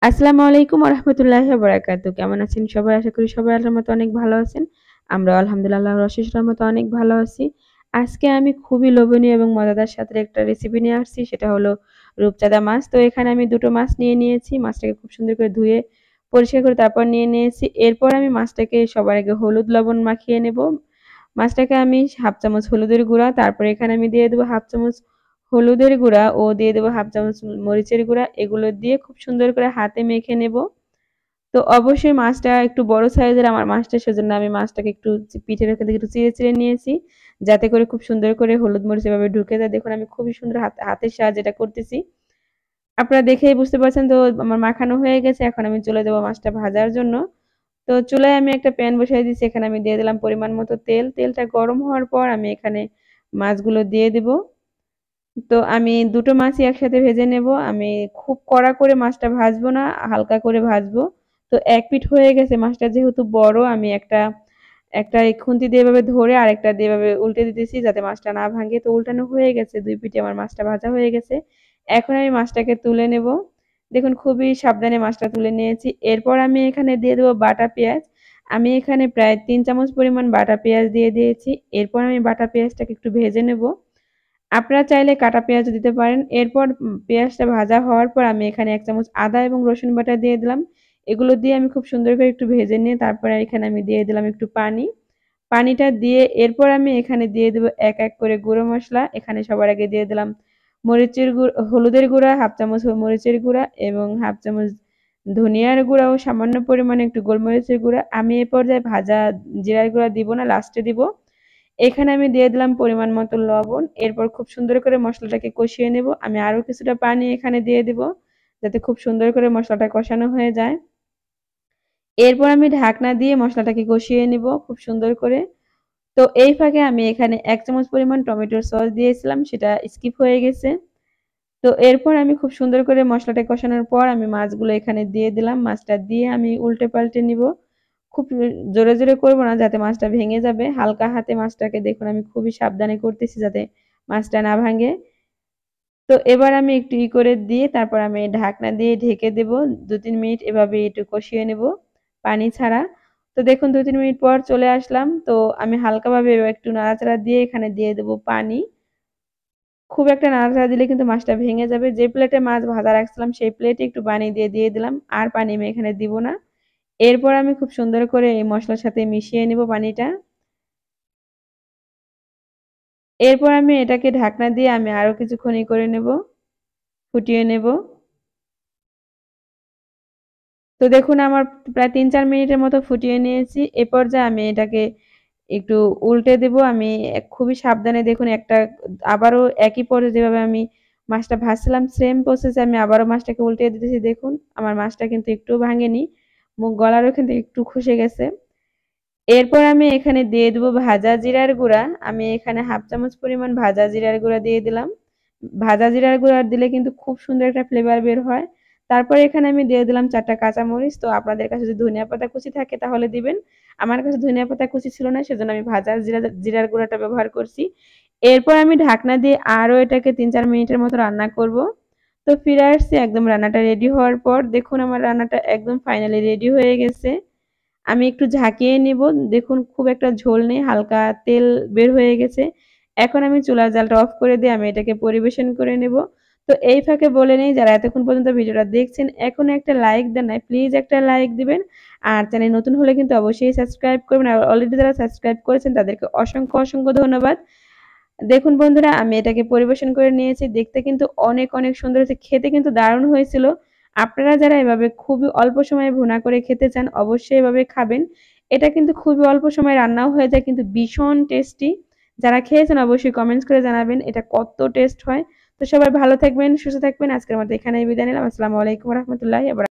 আসসালামু আলাইকুম ওয়া রাহমাতুল্লাহি ওয়া বারাকাতুহু। কেমন আছেন সবাই? আশা করি সবাই আল্লাহর মতো অনেক ভালো আছেন। আমরাও আলহামদুলিল্লাহ আল্লাহর অশেষ রহমতে অনেক ভালো আছি। আজকে আমি খুবই লোভনীয় এবং মজাদার স্বাদের একটা রেসিপি নিয়ে আসছি। সেটা হলো রূপচাঁদা মাছ। তো এখানে আমি ২ টো মাছ নিয়ে নিয়েছি। মাছটাকে খুব সুন্দর করে ধুয়ে পরিষ্কার করে তারপর নিয়ে নিয়েছি। এরপর আমি মাছটাকে সবার আগে হলুদ লবণ মাখিয়ে নেব। মাছটাকে আমি 1/2 চামচ হলুদের গুঁড়া, তারপরে এখানে আমি দিয়ে দেব 1/2 চামচ হলুদের গুঁড়া ও দিয়ে দেব 1/2 চামচ মরিচের গুঁড়া। এগুলো দিয়ে খুব সুন্দর করে হাতে মেখে নেব। তো অবশ্যই মাছটা একটু বড় সাইজের আমার মাছটা, সেজন্য আমি মাছটাকে একটু পিঠের এখান থেকে একটু চিড়ে নিয়েছি। যাতে করে খুব সুন্দর করে হলুদ মরিচ এভাবে ঢুকে যায়। দেখুন আমি খুবই সুন্দর হাতের সাহায্যে এটা করতেছি। আপনারা দেখেই বুঝতে পারছেন। তো আমার মাখানো হয়ে গেছে। এখন আমি চলে যাব মাছটা ভাজার জন্য। তো চুলায় আমি একটা প্যান বসিয়ে দিয়েছি। এখানে আমি দিয়ে দিলাম পরিমাণ মতো তেল। তেলটা গরম হওয়ার পর আমি এখানে মাছগুলো দিয়ে দিব। তো আমি ২ টো মাছই একসাথে ভেজে নেব। আমি খুব কড়া করে মাছটা ভাজবো না, হালকা করে ভাজবো। তো এক পিঠ হয়ে গেছে, মাছটা যেহেতু বড়, আমি একটা একটা এই খুন্তি দিয়ে এভাবে ধরে আরেকটা দিয়ে এভাবে উল্টে দিতেছি যাতে মাছটা না ভাঙে। তো উল্টানো হয়ে গেছে, ২ পিঠে আমার মাছটা ভাজা হয়ে গেছে। এখন আমি মাছটাকে তুলে নেব। দেখুন খুবই সাবধানে মাছটা তুলে নিয়েছি। এরপর আমি এখানে দিয়ে দেব বাটা পেঁয়াজ। আমি এখানে প্রায় ৩ চামচ পরিমাণ বাটা পেঁয়াজ দিয়ে দিয়েছি। এরপর আমি বাটা পেঁয়াজটাকে একটু ভেজে নেব। আপনারা চাইলে কাটা পেঁয়াজও দিতে পারেন। এরপর পেঁয়াজটা ভাজা হওয়ার পর আমি এখানে ১ চামচ আদা এবং রসুন বাটা দিয়ে দিলাম। এগুলো দিয়ে আমি খুব সুন্দর করে একটু ভেজে নিয়ে তারপরে এখানে আমি দিয়ে দিলাম একটু পানি। পানিটা দিয়ে এরপর আমি এখানে দিয়ে দেব এক, এক করে গুঁড়ো মসলা। এখানে সবার আগে দিয়ে দিলাম হলুদের গুঁড়া, 1/2 চামচ মরিচের গুঁড়া এবং 1/2 চামচ ধনিয়ার গুঁড়া ও সামান্য পরিমাণে একটু গোলমরিচের গুঁড়া। আমি এ পর্যায়ে ভাজা জিরার গুঁড়া দিব না, লাস্টে দিব। এখানে আমি দিয়ে দিলাম পরিমাণ মতো লবণ। এরপর খুব সুন্দর করে মসলাটাকে কষিয়ে নেব। আমি আরো কিছুটা পানি এখানে দিয়ে দিব, যাতে খুব সুন্দর করে মসলাটা কষানো হয়ে যায়। এরপর আমি ঢাকনা দিয়ে মসলাটাকে কষিয়ে নিব খুব সুন্দর করে। তো এই ফাঁকে আমি এখানে ১ চামচ পরিমাণ টমেটোর সস দিয়েছিলাম, সেটা স্কিপ হয়ে গেছে। তো এরপর আমি খুব সুন্দর করে মসলাটা কষানোর পর আমি মাছগুলো এখানে দিয়ে দিলাম। মাছটা দিয়ে আমি উল্টে পাল্টে নিব। খুব জোরে, জোরে করব না, যাতে মাছটা ভেঙে যাবে। হালকা হাতে মাছটাকে দেখুন আমি খুবই সাবধানে করতেছি যাতে মাছটা না ভাঙে। তো এবার আমি একটু করে দিয়ে তারপর আমি ঢাকনা দিয়ে ঢেকে দেব। ২-৩ মিনিট এভাবে একটু কষিয়ে নেব পানি ছাড়া। তো দেখুন ২-৩ মিনিট পর চলে আসলাম। তো আমি হালকাভাবে একটু নাড়াচাড়া দিয়ে এখানে দিয়ে দেব পানি। খুব একটা নাড়াচাড়া দিলে কিন্তু মাছটা ভেঙে যাবে। যে প্লেটে মাছ ভাজা রাখছিলাম সেই প্লেটে একটু পানি দিয়ে দিলাম। আর পানি আমি এখানে দিব না। এরপর আমি খুব সুন্দর করে এই মসলার সাথে মিশিয়ে নিব পানিটা। এরপর আমি এটাকে ঢাকনা দিয়ে আমি আরো কিছুক্ষণ করে নেব, ফুটিয়ে নেব। তো দেখুন আমার প্রায় ৩-৪ মিনিটের মতো ফুটিয়ে নিয়েছি। এ পর্যায়ে আমি এটাকে একটু উল্টে দেব। আমি খুবই সাবধানে দেখুন আবারও একই পর্যায়ে যেভাবে আমি মাছটা ভাজছিলাম সেম প্রসেসে আমি আবারও মাছটাকে উল্টে দিতেছি। দেখুন আমার মাছটা কিন্তু একটুও ভাঙেনি। মুখ গলারও কিন্তু একটু খসে গেছে। এরপর আমি এখানে দিয়ে দেব ভাজা জিরার গুঁড়া। আমি এখানে 1/2 চামচ পরিমাণ ভাজা জিরার গুঁড়া দিয়ে দিলাম। ভাজা জিরার গুঁড়া দিলে কিন্তু খুব সুন্দর একটা ফ্লেভার বের হয়। তারপর এখানে আমি দিয়ে দিলাম ৪ টা কাঁচামরিচ। তো আপনাদের কাছে যদি ধনিয়া পাতা কুচি থাকে তাহলে দিবেন। আমার কাছে ধনিয়া পাতা কুচি ছিল না, সেজন্য আমি ভাজা জিরার গুঁড়াটা ব্যবহার করছি। এরপর আমি ঢাকনা দিয়ে আরো এটাকে ৩-৪ মিনিটের মতো রান্না করব। তো ফিরে আসছি একদম রান্নাটা রেডি হওয়ার পর। দেখুন আমার রান্নাটা একদম ফাইনালি রেডি হয়ে গেছে। আমি একটু ঝাঁকিয়ে নিব। দেখুন খুব একটা ঝোল নেই, হালকা তেল বের হয়ে গেছে। এখন আমি চুলার জালটা অফ করে দিয়ে আমি এটাকে পরিবেশন করে নেব। তো এই ফাঁকে বলে নেই, যারা এতক্ষণ পর্যন্ত ভিডিওটা দেখছেন এখনো একটা লাইক দেন নাই, প্লিজ একটা লাইক দিবেন। আর চ্যানেল নতুন হলে কিন্তু অবশ্যই সাবস্ক্রাইব করবেন। আর অলরেডি যারা সাবস্ক্রাইব করেছেন তাদেরকে অসংখ্য, অসংখ্য ধন্যবাদ। দেখুন বন্ধুরা আমি এটাকে পরিবেশন করে নিয়েছি। দেখতে কিন্তু অনেক, অনেক সুন্দর হয়েছে। খেতে কিন্তু দারুণ হয়েছিল। আপনারা যারা এভাবে খুবই অল্প সময়ে ভুনা করে খেতে চান অবশ্যই এভাবে খাবেন। এটা কিন্তু খুবই অল্প সময়ে রান্নাও হয়ে যায় কিন্তু ভীষণ টেস্টি। যারা খেয়েছেন অবশ্যই কমেন্টস করে জানাবেন এটা কত টেস্ট হয়। তো সবাই ভালো থাকবেন, সুস্থ থাকবেন। আজকের মতো এখানেই বিদায় নিলাম। আসসালামু আলাইকুম ওয়া রাহমাতুল্লাহি ওয়া বারাকাতুহু।